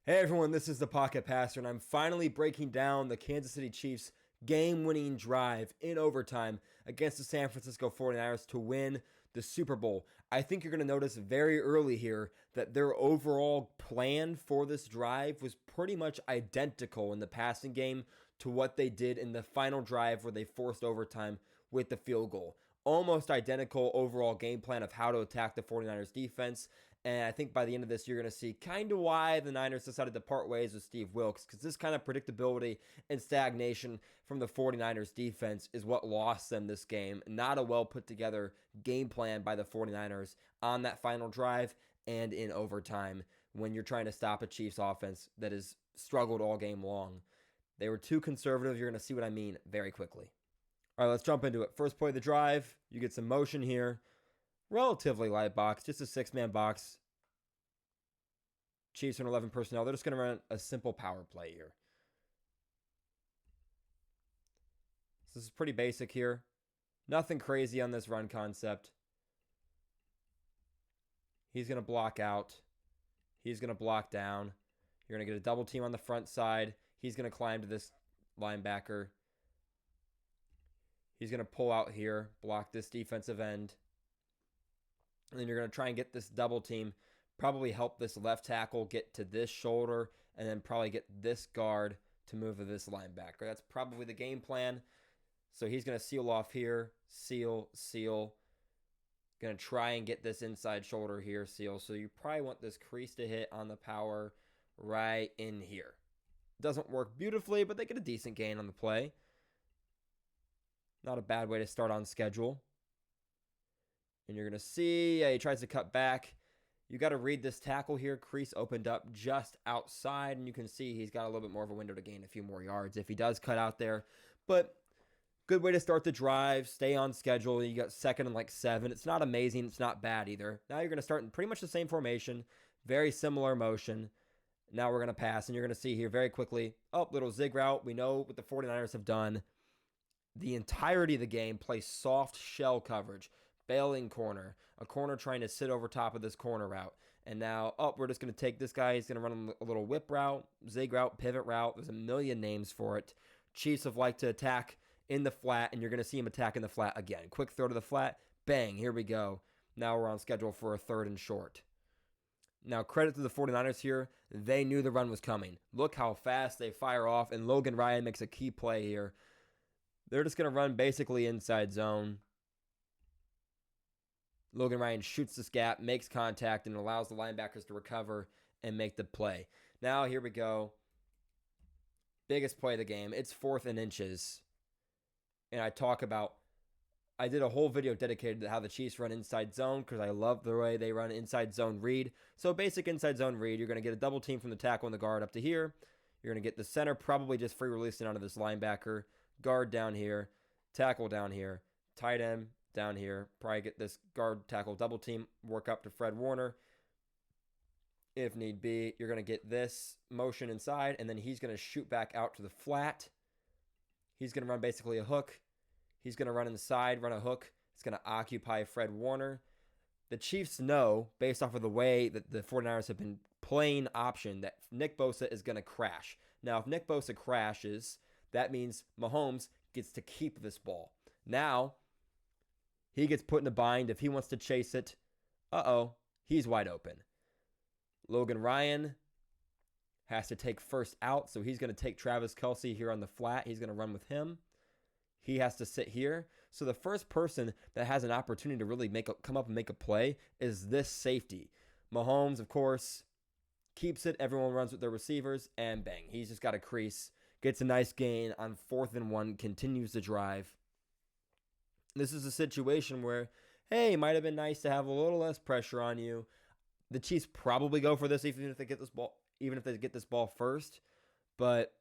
Hey everyone, this is the Pocket Passer, and I'm finally breaking down the Kansas City Chiefs game-winning drive in overtime against the San Francisco 49ers to win the Super Bowl. I think you're going to notice very early here that their overall plan for this drive was pretty much identical in the passing game to what they did in the final drive where they forced overtime with the field goal. Almost identical overall game plan of how to attack the 49ers defense. And I think by the end of this, you're going to see kind of why the Niners decided to part ways with Steve Wilks, because this kind of predictability and stagnation from the 49ers defense is what lost them this game. Not a well put together game plan by the 49ers on that final drive and in overtime when you're trying to stop a Chiefs offense that has struggled all game long. They were too conservative. You're going to see what I mean very quickly. All right, let's jump into it. First play of the drive, you get some motion here. Relatively light box, just a six-man box. Chiefs are 11 personnel. They're just going to run a simple power play here. So this is pretty basic here. Nothing crazy on this run concept. He's going to block out. He's going to block down. You're going to get a double team on the front side. He's going to climb to this linebacker. He's going to pull out here, block this defensive end. And then you're going to try and get this double team, probably help this left tackle get to this shoulder, and then probably get this guard to move to this linebacker. That's probably the game plan. So he's going to seal off here, seal. Going to try and get this inside shoulder here, seal. So you probably want this crease to hit on the power right in here. Doesn't work beautifully, but they get a decent gain on the play. Not a bad way to start on schedule. And you're going to see, he tries to cut back. You got to read this tackle here. Crease opened up just outside, and you can see he's got a little bit more of a window to gain a few more yards if he does cut out there. But good way to start the drive. Stay on schedule. You got second and like 7. It's not amazing. It's not bad either. Now you're going to start in pretty much the same formation. Very similar motion. Now we're going to pass, and you're going to see here very quickly, little zig route. We know what the 49ers have done. The entirety of the game play soft shell coverage. Bailing corner, a corner trying to sit over top of this corner route. And now, we're just going to take this guy. He's going to run a little whip route, zig route, pivot route. There's a million names for it. Chiefs have liked to attack in the flat, and you're going to see him attack in the flat again. Quick throw to the flat. Bang, here we go. Now we're on schedule for a third and short. Now, credit to the 49ers here. They knew the run was coming. Look how fast they fire off, and Logan Ryan makes a key play here. They're just going to run basically inside zone. Logan Ryan shoots this gap, makes contact, and allows the linebackers to recover and make the play. Now, here we go. Biggest play of the game. It's 4th and inches. And I did a whole video dedicated to how the Chiefs run inside zone because I love the way they run inside zone read. So basic inside zone read, you're going to get a double team from the tackle and the guard up to here. You're going to get the center probably just free releasing onto this linebacker. Guard down here. Tackle down here. Tight end down here. Probably get this guard tackle double team, work up to Fred Warner. If need be, you're going to get this motion inside, and then he's going to shoot back out to the flat. He's going to run basically a hook. He's going to run inside, run a hook. It's going to occupy Fred Warner. The Chiefs know, based off of the way that the 49ers have been playing option, that Nick Bosa is going to crash. Now, if Nick Bosa crashes, that means Mahomes gets to keep this ball. Now, he gets put in a bind. If he wants to chase it, he's wide open. Logan Ryan has to take first out, so he's going to take Travis Kelce here on the flat. He's going to run with him. He has to sit here. So the first person that has an opportunity to really come up and make a play is this safety. Mahomes, of course, keeps it. Everyone runs with their receivers, and bang. He's just got a crease. Gets a nice gain on 4th and 1, continues the drive. This is a situation where, hey, it might have been nice to have a little less pressure on you. The Chiefs probably go for this even if they get this ball first. But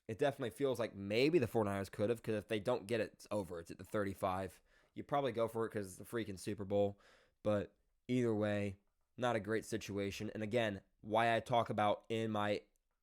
it definitely feels like maybe the 49ers could have, because if they don't get it, it's over. It's at the 35. You probably go for it because it's the freaking Super Bowl. But either way, not a great situation. And again, why I talk about in my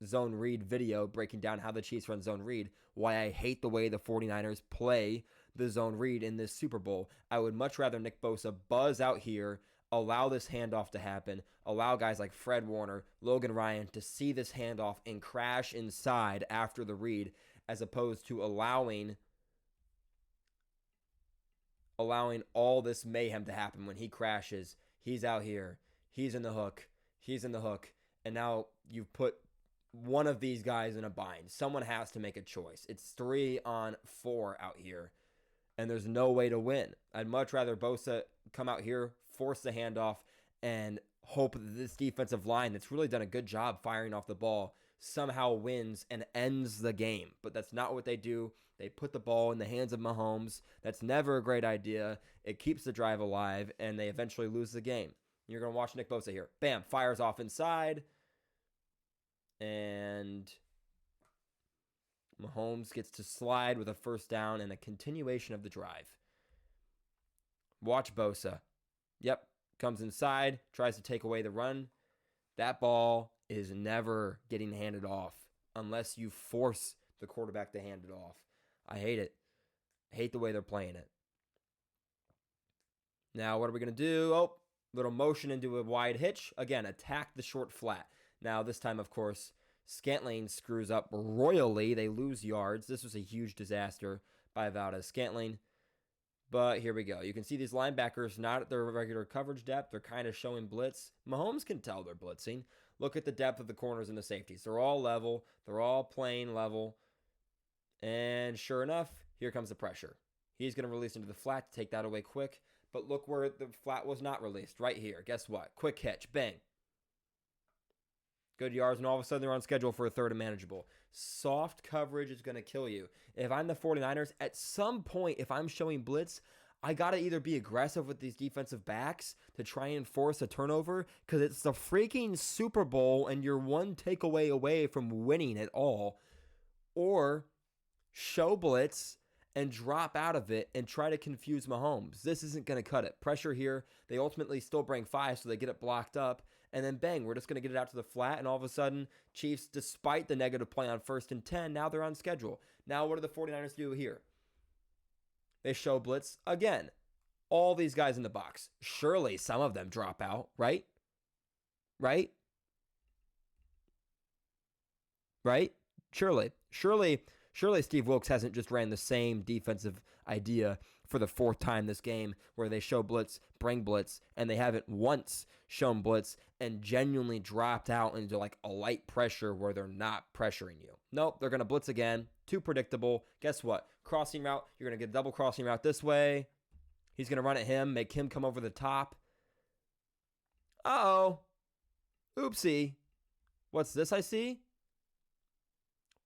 zone read video breaking down how the Chiefs run zone read, why I hate the way the 49ers play the zone read in this Super Bowl. I would much rather Nick Bosa buzz out here allow this handoff to happen, allow guys like Fred Warner, Logan Ryan to see this handoff and crash inside after the read, as opposed to allowing all this mayhem to happen when he crashes. He's out here. He's in the hook. And now you've put one of these guys in a bind. Someone has to make a choice. It's 3-on-4 out here, and there's no way to win. I'd much rather Bosa come out here, force the handoff, and hope that this defensive line that's really done a good job firing off the ball somehow wins and ends the game. But that's not what they do. They put the ball in the hands of Mahomes. That's never a great idea. It keeps the drive alive, and they eventually lose the game. You're going to watch Nick Bosa here. Bam, fires off inside. And Mahomes gets to slide with a first down and a continuation of the drive. Watch Bosa. Yep, comes inside, tries to take away the run. That ball is never getting handed off unless you force the quarterback to hand it off. I hate it. I hate the way they're playing it. Now, what are we going to do? Oh, little motion into a wide hitch. Again, attack the short flat. Now, this time, of course, Scantling screws up royally. They lose yards. This was a huge disaster by Valdez-Scantling. But here we go. You can see these linebackers not at their regular coverage depth. They're kind of showing blitz. Mahomes can tell they're blitzing. Look at the depth of the corners and the safeties. They're all level. They're all playing level. And sure enough, here comes the pressure. He's going to release into the flat to take that away quick. But look where the flat was not released. Right here. Guess what? Quick hitch. Bang. Good yards, and all of a sudden they're on schedule for a third and manageable. Soft coverage is going to kill you. If I'm the 49ers, at some point, if I'm showing blitz, I got to either be aggressive with these defensive backs to try and force a turnover, because it's the freaking Super Bowl and you're one takeaway away from winning it all, or show blitz and drop out of it and try to confuse Mahomes. This isn't going to cut it. Pressure here. They ultimately still bring 5, so they get it blocked up. And then bang, we're just going to get it out to the flat. And all of a sudden, Chiefs, despite the negative play on 1st and 10, now they're on schedule. Now what do the 49ers do here? They show blitz again. All these guys in the box. Surely some of them drop out, right? Right? Surely Steve Wilkes hasn't just ran the same defensive idea for the 4th time this game, where they show blitz, bring blitz, and they haven't once shown blitz and genuinely dropped out into like a light pressure where they're not pressuring you. Nope, they're going to blitz again. Too predictable. Guess what? Crossing route. You're going to get a double crossing route this way. He's going to run at him, make him come over the top. Uh-oh. Oopsie. What's this I see?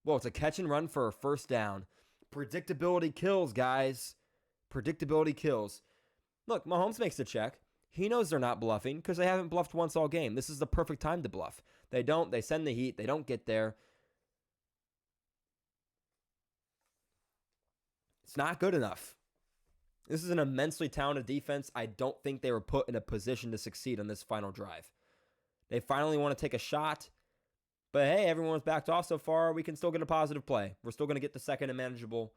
Well, it's a catch and run for a first down. Predictability kills, guys. Predictability kills. Look, Mahomes makes the check. He knows they're not bluffing because they haven't bluffed once all game. This is the perfect time to bluff. They don't. They send the heat. They don't get there. It's not good enough. This is an immensely talented defense. I don't think they were put in a position to succeed on this final drive. They finally want to take a shot. But hey, everyone's backed off so far. We can still get a positive play. We're still going to get the second and manageable.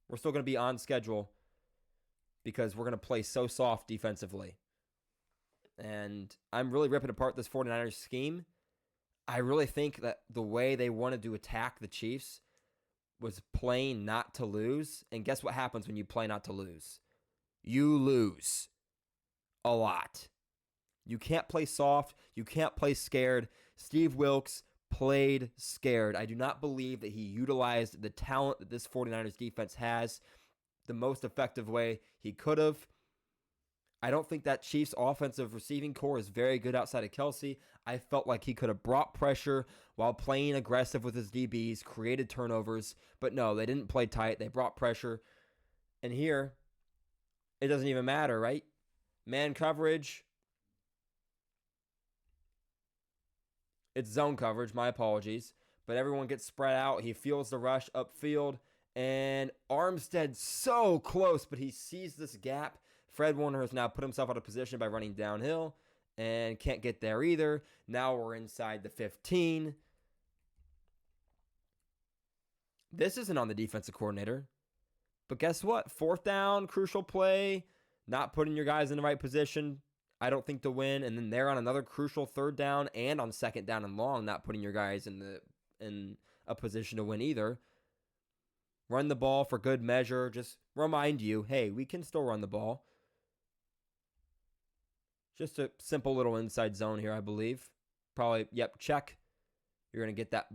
We're still going to be on schedule because we're going to play so soft defensively. And I'm really ripping apart this 49ers scheme. I really think that the way they wanted to attack the Chiefs was playing not to lose. And guess what happens when you play not to lose? You lose a lot. You can't play soft. You can't play scared. Steve Wilkes played scared. I do not believe that he utilized the talent that this 49ers defense has the most effective way he could have. I don't think that Chiefs offensive receiving core is very good outside of Kelsey. I felt like he could have brought pressure while playing aggressive with his DBs, created turnovers. But no, they didn't play tight. They brought pressure. And here, it doesn't even matter, right? Man coverage. It's zone coverage, my apologies. But everyone gets spread out. He feels the rush upfield. And Armstead so close, but he sees this gap. Fred Warner has now put himself out of position by running downhill and can't get there either. Now we're inside the 15. This isn't on the defensive coordinator. But guess what? 4th down, crucial play, not putting your guys in the right position. I don't think, to win. And then they're on another crucial third down and on second down and long, not putting your guys in a position to win either. Run the ball for good measure. Just remind you, hey, we can still run the ball. Just a simple little inside zone here, I believe. Probably, yep, check. You're going to get that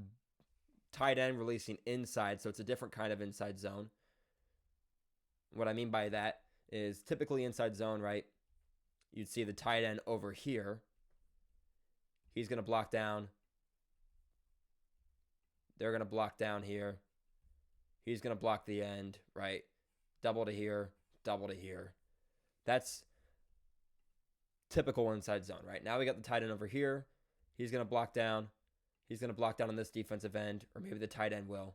tight end releasing inside, so it's a different kind of inside zone. What I mean by that is typically inside zone, right? You'd see the tight end over here. He's going to block down. They're going to block down here. He's going to block the end, right? Double to here, double to here. That's typical inside zone, right? Now we got the tight end over here. He's going to block down. He's going to block down on this defensive end, or maybe the tight end will.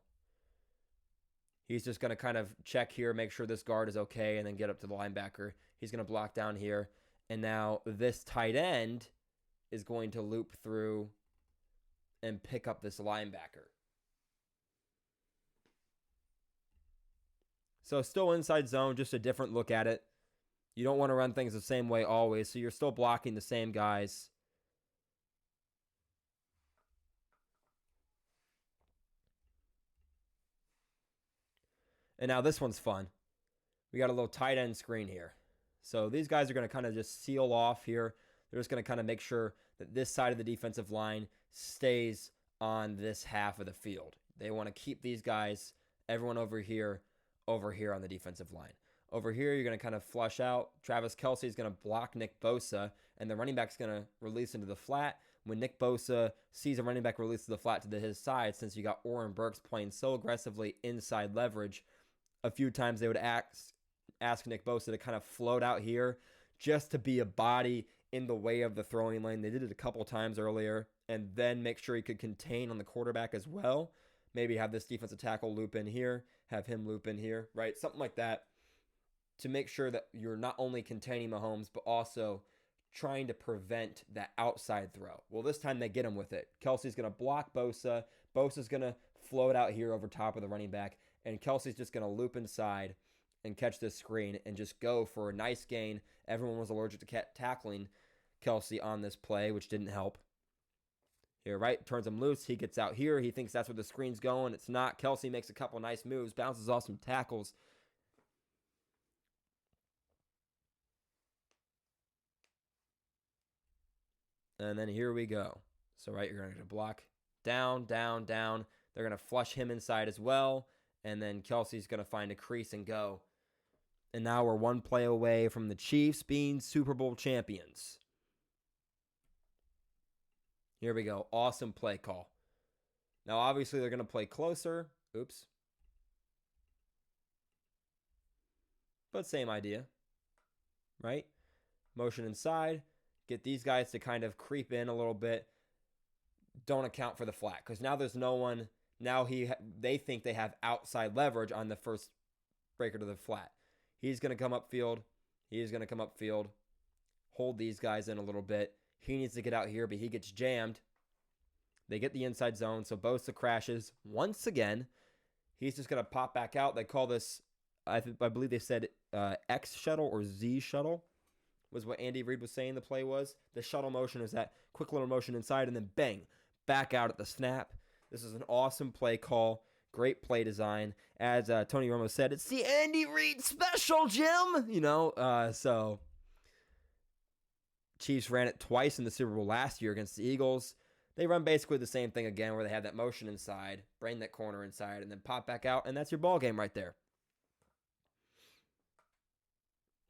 He's just going to kind of check here, make sure this guard is okay, and then get up to the linebacker. He's going to block down here. And now this tight end is going to loop through and pick up this linebacker. So still inside zone, just a different look at it. You don't want to run things the same way always, so you're still blocking the same guys. And now this one's fun. We got a little tight end screen here. So these guys are going to kind of just seal off here. They're just going to kind of make sure that this side of the defensive line stays on this half of the field. They want to keep these guys, everyone over here on the defensive line. Over here, you're going to kind of flush out. Travis Kelce is going to block Nick Bosa, and the running back's going to release into the flat. When Nick Bosa sees a running back release to the flat to his side, since you got Oren Burks playing so aggressively inside leverage, a few times they would ask Nick Bosa to kind of float out here just to be a body in the way of the throwing lane. They did it a couple times earlier, and then make sure he could contain on the quarterback as well. Maybe have this defensive tackle loop in here, have him loop in here, right? Something like that to make sure that you're not only containing Mahomes, but also trying to prevent that outside throw. Well, this time they get him with it. Kelce's going to block Bosa. Bosa's going to float out here over top of the running back, and Kelce's just going to loop inside and catch this screen and just go for a nice gain. Everyone was allergic to tackling Kelce on this play, which didn't help. Here, right, turns him loose. He gets out here. He thinks that's where the screen's going. It's not. Kelce makes a couple nice moves, bounces off some tackles. And then here we go. So, right, you're going to block down, down, down. They're going to flush him inside as well. And then Kelce's going to find a crease and go. And now we're one play away from the Chiefs being Super Bowl champions. Here we go. Awesome play call. Now, obviously, they're going to play closer. Oops. But same idea. Right? Motion inside. Get these guys to kind of creep in a little bit. Don't account for the flat. Because now there's no one. Now they think they have outside leverage on the first breaker to the flat. He's going to come upfield. He's going to come upfield. Hold these guys in a little bit. He needs to get out here, but he gets jammed. They get the inside zone, so Bosa crashes once again. He's just going to pop back out. They call this, I believe they said X shuttle or Z shuttle was what Andy Reid was saying the play was. The shuttle motion is that quick little motion inside, and then bang, back out at the snap. This is an awesome play call. Great play design. As Tony Romo said, it's the Andy Reid special, Jim. So Chiefs ran it twice in the Super Bowl last year against the Eagles. They run basically the same thing again where they have that motion inside, bring that corner inside, and then pop back out, and that's your ball game right there.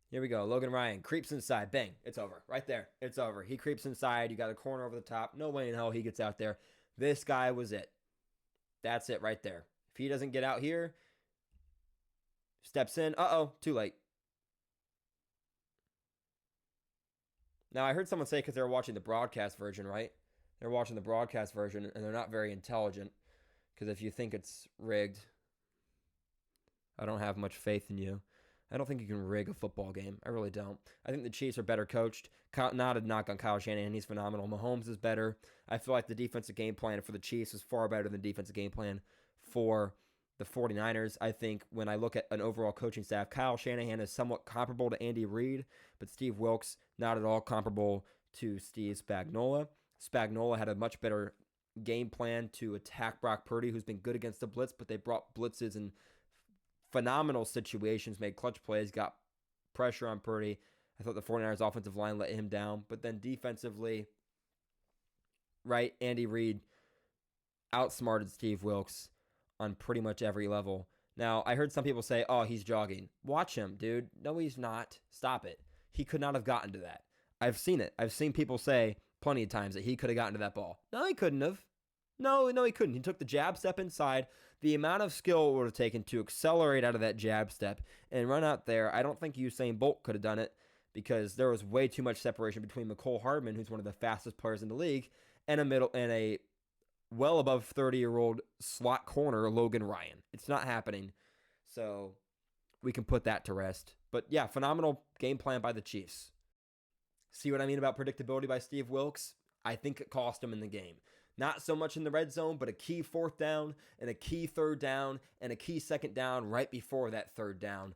Here we go. Logan Ryan creeps inside. Bang. It's over. Right there. It's over. He creeps inside. You got a corner over the top. No way in hell he gets out there. This guy was it. That's it right there. If he doesn't get out here, steps in. Uh-oh. Too late. Now, I heard someone say because they were watching the broadcast version, right? They're watching the broadcast version, and they're not very intelligent. Because if you think it's rigged, I don't have much faith in you. I don't think you can rig a football game. I really don't. I think the Chiefs are better coached. Not a knock on Kyle Shanahan. He's phenomenal. Mahomes is better. I feel like the defensive game plan for the Chiefs is far better than the defensive game plan for the 49ers. I think when I look at an overall coaching staff, Kyle Shanahan is somewhat comparable to Andy Reid, but Steve Wilks not at all comparable to Steve Spagnuolo. Spagnuolo had a much better game plan to attack Brock Purdy, who's been good against the blitz, but they brought blitzes in phenomenal situations, made clutch plays, got pressure on Purdy. I thought the 49ers offensive line let him down, but then defensively, right, Andy Reid outsmarted Steve Wilks on pretty much every level. Now, I heard some people say, oh, he's jogging. Watch him, dude. No, he's not. Stop it. He could not have gotten to that. I've seen it. I've seen people say plenty of times that he could have gotten to that ball. No, he couldn't have. No, he couldn't. He took the jab step inside. The amount of skill it would have taken to accelerate out of that jab step and run out there, I don't think Usain Bolt could have done it because there was way too much separation between Mecole Hardman, who's one of the fastest players in the league, and a well above 30-year-old slot corner, Logan Ryan. It's not happening. So we can put that to rest. But yeah, phenomenal game plan by the Chiefs. See what I mean about predictability by Steve Wilks? I think it cost him in the game. Not so much in the red zone, but a key fourth down and a key third down and a key second down right before that third down.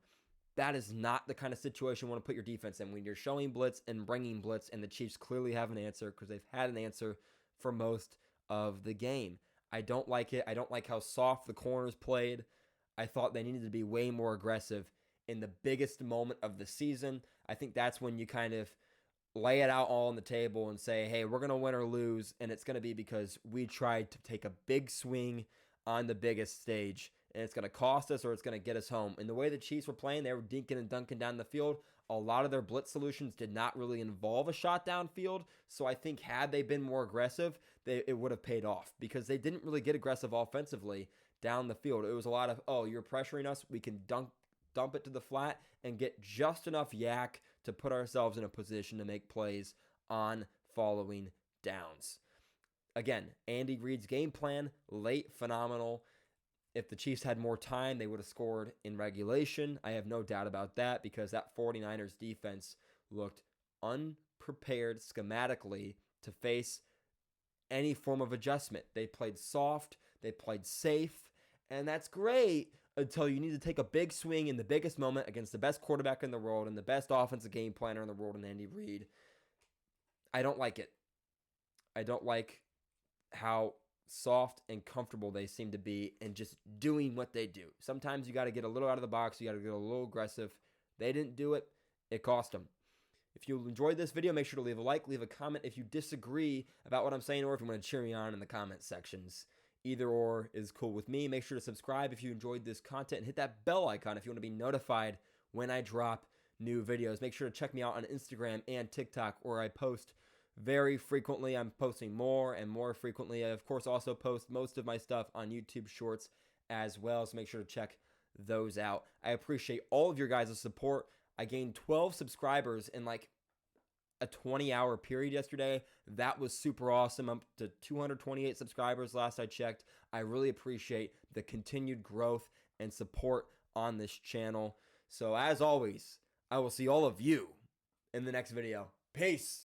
That is not the kind of situation you want to put your defense in when you're showing blitz and bringing blitz, and the Chiefs clearly have an answer because they've had an answer for most of the game. I don't like it. I don't like how soft the corners played. I thought they needed to be way more aggressive in the biggest moment of the season. I think that's when you kind of lay it out all on the table and say, hey, we're going to win or lose, and it's going to be because we tried to take a big swing on the biggest stage, and it's going to cost us or it's going to get us home. And the way the Chiefs were playing, they were dinking and dunking down the field. A lot of their blitz solutions did not really involve a shot downfield, so I think had they been more aggressive, it would have paid off because they didn't really get aggressive offensively down the field. It was a lot of, oh, you're pressuring us, we can dump it to the flat and get just enough yak to put ourselves in a position to make plays on following downs. Again, Andy Reid's game plan, late, phenomenal. If the Chiefs had more time, they would have scored in regulation. I have no doubt about that because that 49ers defense looked unprepared schematically to face any form of adjustment. They played soft, they played safe, and that's great until you need to take a big swing in the biggest moment against the best quarterback in the world and the best offensive game planner in the world in Andy Reid. I don't like it. I don't like how soft and comfortable they seem to be and just doing what they do. Sometimes you got to get a little out of the box. You got to get a little aggressive. They didn't do it. It cost them. If you enjoyed this video, make sure to leave a like, leave a comment if you disagree about what I'm saying, or if you want to cheer me on in the comment sections. Either or is cool with me. Make sure to subscribe if you enjoyed this content and hit that bell icon if you want to be notified when I drop new videos. Make sure to check me out on Instagram and TikTok where I post very frequently. I'm posting more and more frequently. I, of course, also post most of my stuff on YouTube Shorts as well, so make sure to check those out. I appreciate all of your guys' support. I gained 12 subscribers in like a 20-hour period yesterday. That was super awesome. I'm up to 228 subscribers last I checked. I really appreciate the continued growth and support on this channel. So as always, I will see all of you in the next video. Peace.